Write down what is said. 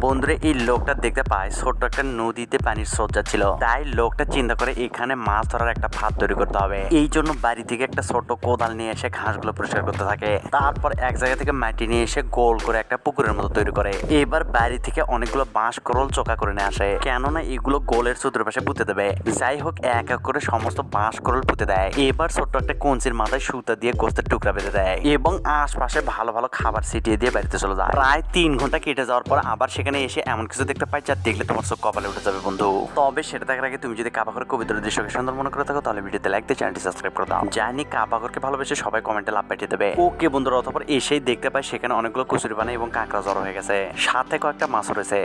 বন্ধুরা এই লোকটা দেখতে পায় ছোট্ট একটা নদীতে পানির স্রোত যাচ্ছিল, তাই লোকটা চিন্তা করে এখানে মাছ ধরার একটা ফাঁদ তৈরি করতে হবে। এই জন্য বাড়ি থেকে একটা ছোট কোদাল নিয়ে এসে ঘাসগুলো পরিষ্কার করতে থাকে। তারপর এক জায়গা থেকে মাটি নিয়ে এসে গোল করে একটা পুকুরের মতো তৈরি করে। এবার বাড়ি থেকে অনেকগুলো বাঁশ করল চোকা করে নিয়ে আসে, কেননা এগুলো গোলের চতুর্পাশে পুঁতে দেবে। যাই হোক এক এক করে সমস্ত বাঁশ করল পুঁতে দেয়। এবার ছোট্ট একটা কঞ্চির মাথায় সুতা দিয়ে গোস্তের টুকরা বেঁধে দেয় এবং আশপাশে ভালো ভালো খাবার ছিটিয়ে দিয়ে বাড়িতে চলে যায়। প্রায় 3 ঘন্টা কেটে যাওয়ার পর আবার সেখানে এসে এমন কিছু দেখতে পাই যা দেখলে তোমার চোখ কপালে উঠে যাবে বন্ধু। তবে সেটা দেখার আগে তুমি যদি কাবাগরের কবিতার দৃশ্যকে সুন্দর মনে করে থাকো তাহলে ভিডিওতে লাইক দিয়ে চ্যানেলটি সাবস্ক্রাইব করে দাও। জানি কাবাগরকে ভালোবেসে সবাই কমেন্টে লাভ পাঠিয়ে দেবে। ওকে বন্ধুরা, অতঃপর এসেই দেখতে পাই সেখানে অনেকগুলো কচুরি পানা এবং কাঁকড়া জড়ো হয়ে গেছে, সাথে কয়েকটা মাছ রয়েছে।